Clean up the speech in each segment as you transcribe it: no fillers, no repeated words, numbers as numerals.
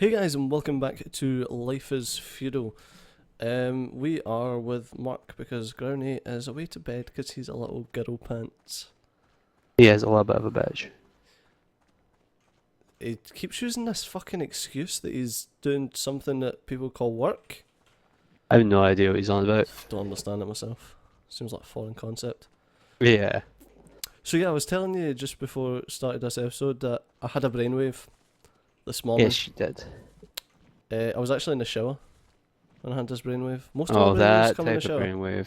Hey guys, and welcome back to Life is Feudal. We are with Mark because Growney is away to bed because he's a little girl pants. He is a little bit of a bitch. He keeps using this fucking excuse that he's doing something that people call work. I have no idea what he's on about. Don't understand it myself. Seems like a foreign concept. Yeah. So yeah, I was telling you just before I started this episode that I had a brainwave this morning. Yes, you did. I was actually in the shower when I had this brainwave. Most of Oh, my brainwaves that come in the type of shower.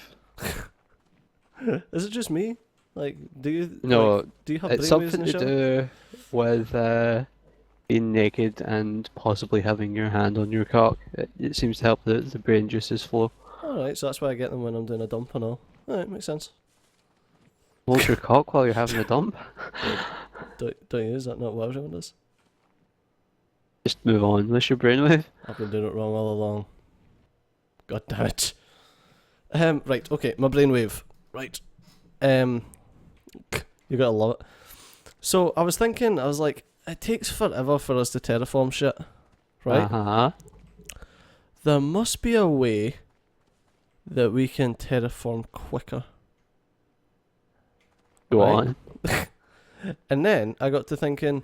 brainwave. Is it just me? Like, do you No, do you have it's brainwaves in something the to shower? do with being naked and possibly having your hand on your cock. It seems to help the brain juices flow. Alright, so that's why I get them when I'm doing a dump and all. Alright, makes sense. Hold your cock while you're having a dump. Don't you? Is that not what everyone does? Just move on with your brainwave. I've been doing it wrong all along. God damn it. Right, okay, my brainwave. Right. You gotta love it. So I was thinking, I was like, it takes forever for us to terraform shit. Right? Uh-huh. There must be a way that we can terraform quicker. Go Right. on. And then I got to thinking,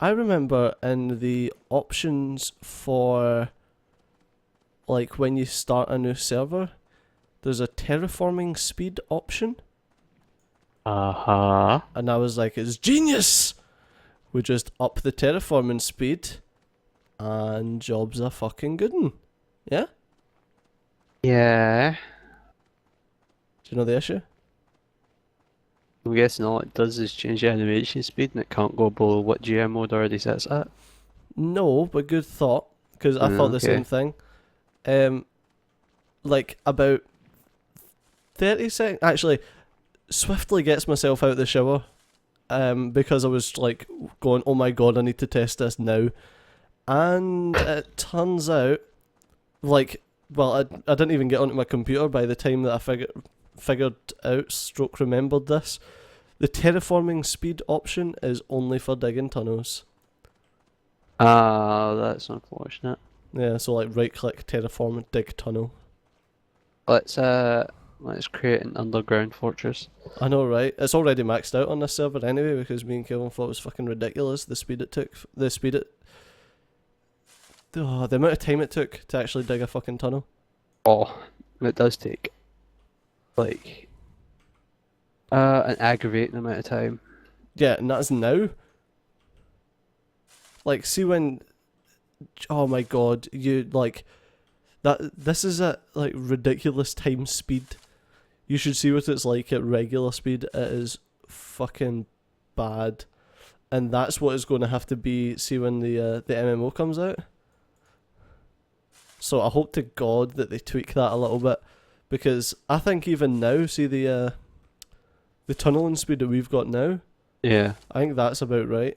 I remember in the options for like when you start a new server, there's a terraforming speed option. Uh-huh. And I was like, it's genius! We just up the terraforming speed and jobs are fucking good. Yeah? Yeah. Do you know the issue? I'm guessing all it does is change the animation speed and it can't go below what GM mode already sets at. No, but good thought, because I thought the same Okay. thing. Like about 30 seconds. Actually, swiftly gets myself out of the shower. Because I was like going, oh my god, I need to test this now. And it turns out, like, well, I didn't even get onto my computer by the time that I figured out, stroke remembered this. The terraforming speed option is only for digging tunnels. Ah, that's unfortunate. Yeah, so like right click, terraform, dig tunnel. Let's create an underground fortress. I know, right? It's already maxed out on this server anyway because me and Kevin thought it was fucking ridiculous the speed it took. The amount of time it took to actually dig a fucking tunnel. Oh, it does take like an aggravating amount of time. Yeah, and that's now. Like, see when, oh my god, you like that. This is at like ridiculous time speed. You should see what it's like at regular speed. It is fucking bad, and that's what it's going to have to be. See when the MMO comes out. So I hope to God that they tweak that a little bit, because I think even now, see the tunneling speed that we've got now, Yeah. I think that's about right.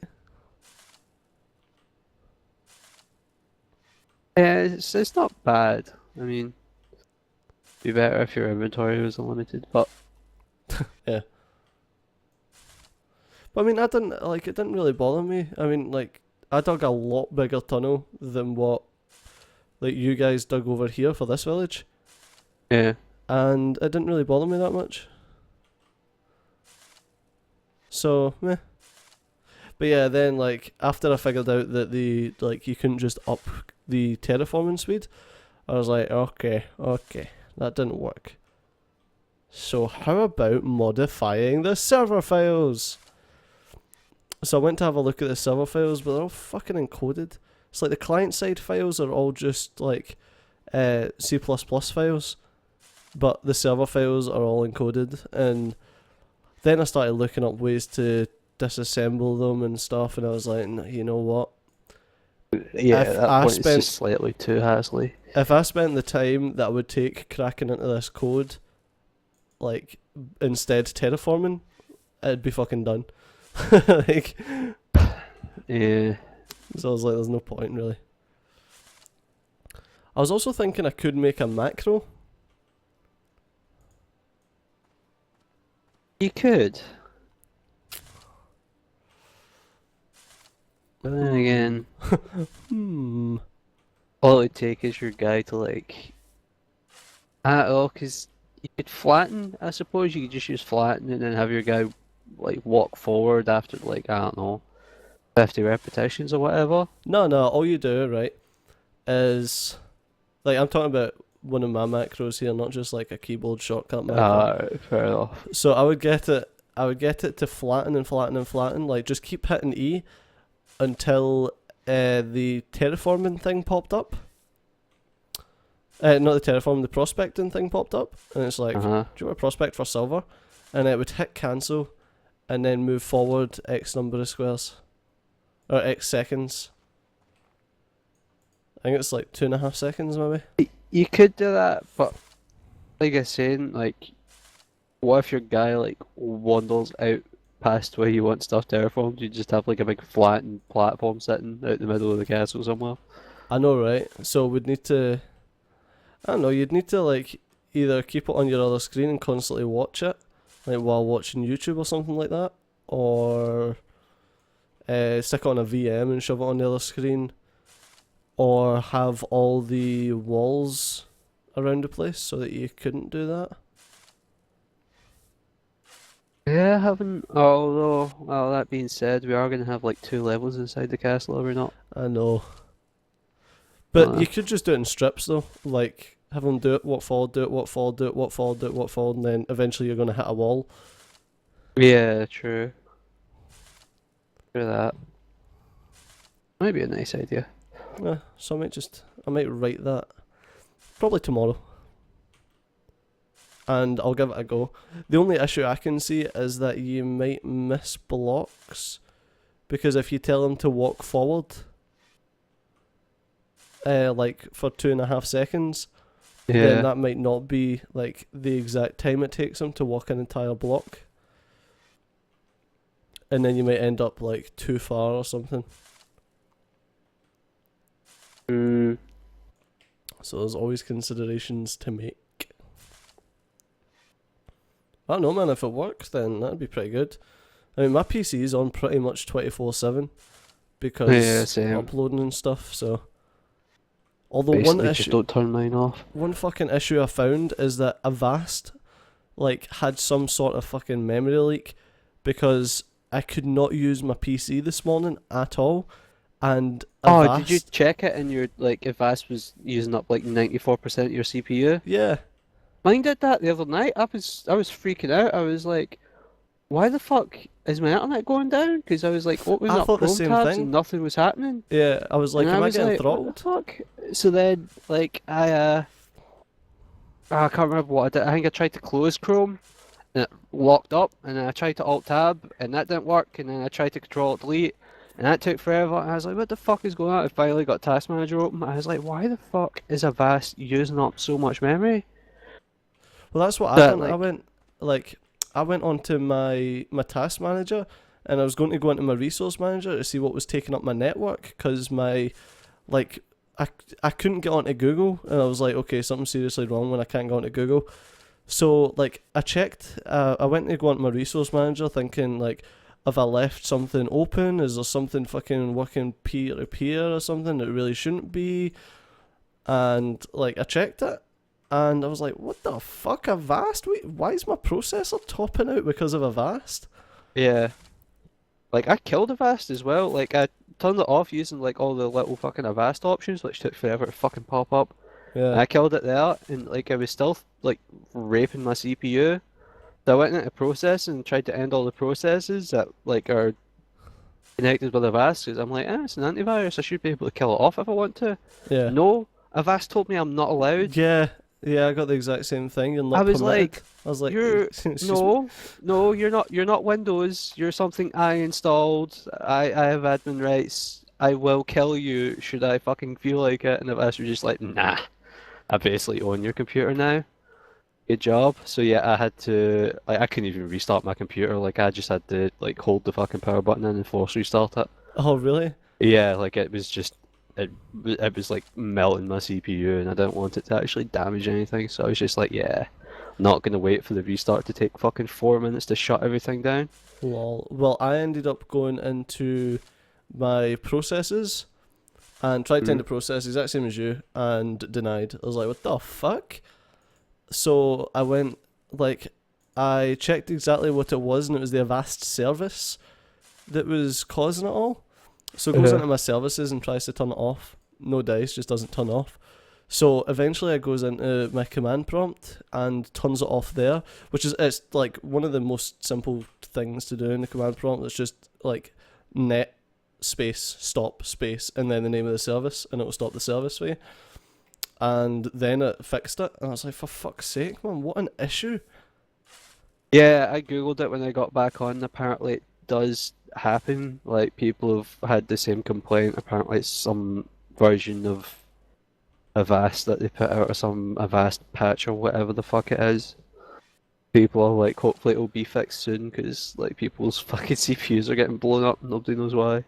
Yeah, it's not bad. I mean, it'd be better if your inventory was unlimited, but Yeah. But I mean, it didn't really bother me. I mean, like, I dug a lot bigger tunnel than what, like, you guys dug over here for this village. yeah. And it didn't really bother me that much. So, meh. But yeah, then, like, after I figured out that you couldn't just up the terraforming speed, I was like, okay, that didn't work. So how about modifying the server files? So I went to have a look at the server files, but they're all fucking encoded. It's like the client side files are all just like C++ files, but the server files are all encoded. And then I started looking up ways to disassemble them and stuff, and I was like, you know what? Yeah, If at that I point it's spent just slightly too hassly. if I spent the time that I would take cracking into this code, like instead terraforming, it'd be fucking done. Like, Yeah. so I was like, there's no point really. I was also thinking I could make a macro. You could. But then again, Hmm. all it would take is your guy to like, because you could flatten. I suppose you could just use flatten and then have your guy like walk forward after like I don't know 50 repetitions or whatever. No, no. All you do, right, is like I'm talking about one of my macros here, not just like a keyboard shortcut macro. Fair enough. So I would get it. I would get it to flatten and flatten and flatten. Like just keep hitting E until the terraforming thing popped up. Not the terraforming, the prospecting thing popped up, and it's like, do you want to prospect for silver? And it would hit cancel, and then move forward X number of squares, or X seconds. I think it's like 2.5 seconds maybe. You could do that, but like I said, like, what if your guy like wanders out past where you want stuff terraformed? You just have like a big flattened platform sitting out the middle of the castle somewhere. I know, right? So we'd need to, I don't know, you'd need to like either keep it on your other screen and constantly watch it, like while watching YouTube or something like that, or stick it on a VM and shove it on the other screen, or have all the walls around the place so that you couldn't do that. Yeah, having. Although, well, that being said, we are going to have like 2 levels inside the castle, are we not? I know. But you could just do it in strips though, like have them do it, walk forward, do it, walk forward, do it, walk forward, do it, walk forward, and then eventually you're going to hit a wall. Yeah, true. True that. Might be a nice idea. Yeah, so I might write that probably tomorrow, and I'll give it a go. The only issue I can see is that you might miss blocks, because if you tell them to walk forward, like for 2.5 seconds, then that might not be like the exact time it takes them to walk an entire block, and then you might end up like too far or something. So there's always considerations to make. I don't know, man. If it works, then that'd be pretty good. I mean, my PC is on pretty much 24/7 because uploading and stuff. So, although basically one issue, just don't turn mine off. one fucking issue I found is that Avast, like, had some sort of fucking memory leak, because I could not use my PC this morning at all. And Avast, did you check it and your like Avast was using up like 94% of your CPU? Yeah. Mine did that the other night. I was freaking out. I was like, why the fuck is my internet going down? Because I was like opening up Chrome tabs and nothing was happening. Yeah, I was like, am I getting throttled? What the fuck? So then, like, I can't remember what I did. I think I tried to close Chrome and it locked up, and then I tried to Alt Tab and that didn't work, and then I tried to Control Alt Delete. And that took forever, and I was like, what the fuck is going on? I finally got Task Manager open. I was like, why the fuck is Avast using up so much memory? Well, that's what I done. I went onto my Task Manager, and I was going to go into my Resource Manager to see what was taking up my network, because I couldn't get onto Google, and I was like, okay, something's seriously wrong when I can't get onto Google. So, like, I checked, I went to go onto my Resource Manager thinking, like, if I left something open, is there something fucking working peer-to-peer or something that really shouldn't be? And, like, I checked it, and I was like, what the fuck, Avast? Wait, why is my processor topping out because of Avast? Yeah. Like, I killed Avast as well. Like, I turned it off using, like, all the little fucking Avast options, which took forever to fucking pop up. Yeah. And I killed it there, and, like, I was still, like, raping my CPU. So I went into processing and tried to end all the processes that like are connected with Avast, because I'm like, it's an antivirus, I should be able to kill it off if I want to. Yeah. No, Avast told me I'm not allowed. Yeah, I got the exact same thing. You're not I was permitted. like, you're not Windows. You're something I installed. I have admin rights. I will kill you should I fucking feel like it. And Avast was just like, nah, I basically own your computer now. Good job. So yeah, I had to, like, I couldn't even restart my computer. Like, I just had to like hold the fucking power button in and force restart it. Oh really? Yeah, like it was just, it was like melting my CPU, and I didn't want it to actually damage anything. So I was just like, yeah, I'm not gonna wait for the restart to take fucking 4 minutes to shut everything down. Lol. Well, I ended up going into my processes and tried to end Mm. the process, exact same as you, and denied. I was like, what the fuck? So I went, like, I checked exactly what it was, and it was the Avast service that was causing it all. So it goes into my services and tries to turn it off. No dice, just doesn't turn off. So eventually it goes into my command prompt and turns it off there, which is, it's like one of the most simple things to do in the command prompt. It's just like net space stop space and then the name of the service, and it will stop the service for you. And then it fixed it, and I was like, for fuck's sake, man, what an issue. Yeah, I googled it when I got back on. Apparently, it does happen. Like people have had the same complaint. Apparently, it's some version of Avast that they put out, or some Avast patch or whatever the fuck it is. People are like, hopefully it'll be fixed soon because like people's fucking CPUs are getting blown up. Nobody knows why.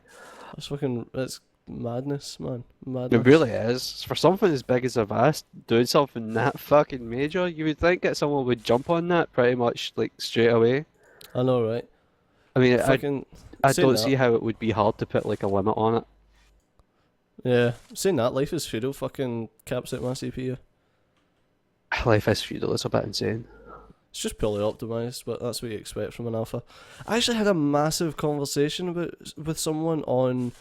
It's madness, man, It madness. really is. For something as big as Avast doing something that fucking major, you would think that someone would jump on that pretty much like straight away. I know, right? I mean, Fucking I saying don't that, see how it would be hard to put like a limit on it. yeah, saying that, Life is Feudal fucking caps out my CPU. Life is Feudal, it's a bit insane. It's just poorly optimized, but that's what you expect from an alpha. I actually had a massive conversation with someone on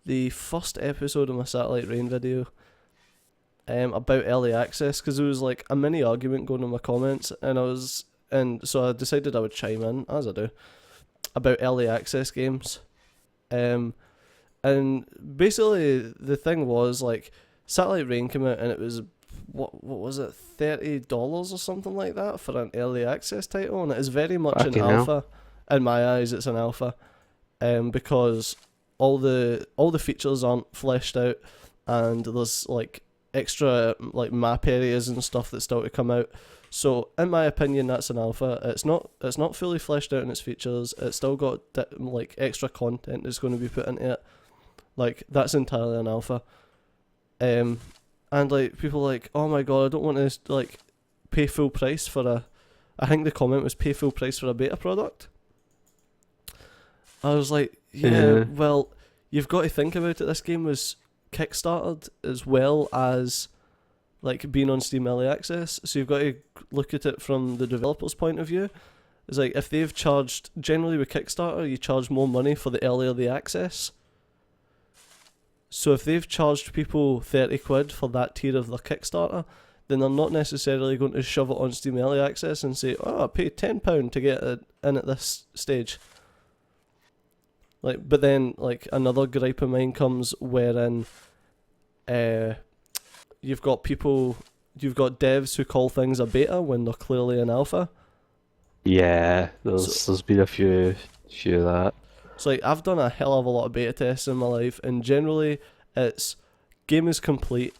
the first episode of my Satellite Rain video about early access, because there was like a mini argument going in my comments, and so I decided I would chime in, as I do, about early access games. And basically the thing was, like, Satellite Rain came out and it was, what was it, $30 or something like that for an early access title, and it is very much an Fucking hell. alpha. In my eyes, it's an alpha, because all the features aren't fleshed out, and there's like extra like map areas and stuff that's still to come out. So in my opinion, that's an alpha. It's not fully fleshed out in its features. It's still got like extra content that's going to be put into it. Like, that's entirely an alpha. And like people are like, oh my god, I don't want to like pay full price for a. I think the comment was pay full price for a beta product. I was like, yeah, well, you've got to think about it. This game was kickstarted as well as like being on Steam Early Access, so you've got to look at it from the developer's point of view. It's like, if they've charged, generally with Kickstarter, you charge more money for the earlier the access. So if they've charged people 30 quid for that tier of their Kickstarter, then they're not necessarily going to shove it on Steam Early Access and say, oh, I paid £10 to get it in at this stage. Like, but then, like, another gripe of mine comes wherein you've got devs who call things a beta when they're clearly an alpha. Yeah, there's been a few of that. So like, I've done a hell of a lot of beta tests in my life, and generally it's game is complete,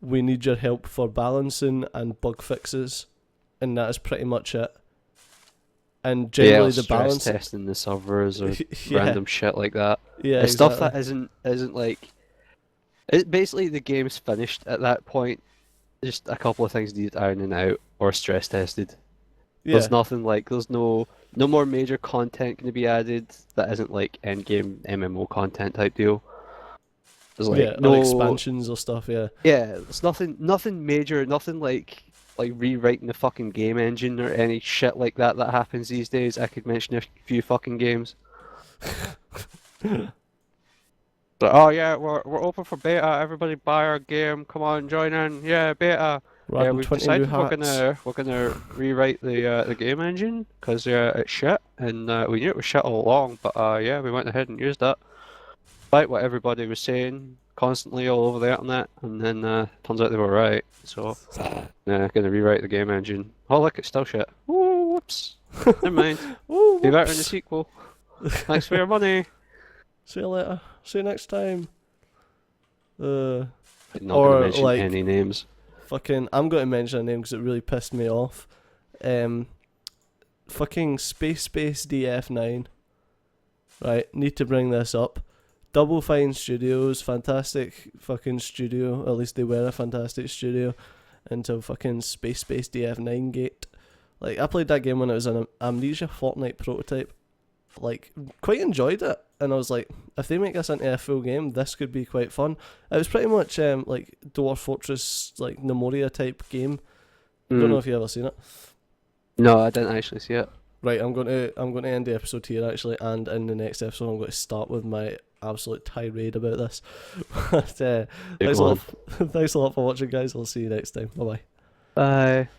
we need your help for balancing and bug fixes, and that is pretty much it. And generally the stress balance testing the servers or yeah, random shit like that. yeah, It's exactly. stuff that isn't like it. Basically, the game's finished at that point. Just a couple of things needed ironing out or stress tested. Yeah, There's nothing like there's no more major content going to be added that isn't like end game MMO content type deal. There's like yeah, no or expansions or stuff. Yeah, there's nothing major, nothing like rewriting the fucking game engine or any shit like that happens these days. I could mention a few fucking games. But oh yeah, we're open for beta. Everybody buy our game. Come on, join in. Yeah, beta. we're Yeah, adding we've 20 new decided hats. we're gonna rewrite the game engine because it's shit, and we knew it was shit all along. But yeah, we went ahead and used that, despite what everybody was saying constantly all over the internet, and then turns out they were right. So yeah, gonna rewrite the game engine. Oh look, it's still shit. Ooh, whoops. Never mind. Ooh, Be better in the whoops. sequel. Thanks for your money. See you later. See you next time. Not Or, gonna mention like, any names. fucking, I'm going to mention a name because it really pissed me off. Fucking Space DF9. Right, need to bring this up. Double Fine Studios, fantastic fucking studio. At least they were a fantastic studio until fucking Space DF9 gate. Like, I played that game when it was an Amnesia Fortnite prototype. Like, quite enjoyed it. and I was like, if they make this into a full game, this could be quite fun. It was pretty much like Dwarf Fortress, like Nemoria type game. I don't know if you ever seen it. No, I didn't actually see it. Right, I'm going to end the episode here actually, and in the next episode I'm going to start with my absolute tirade about this. But thanks a lot for watching, guys. I'll see you next time. Bye bye. Bye.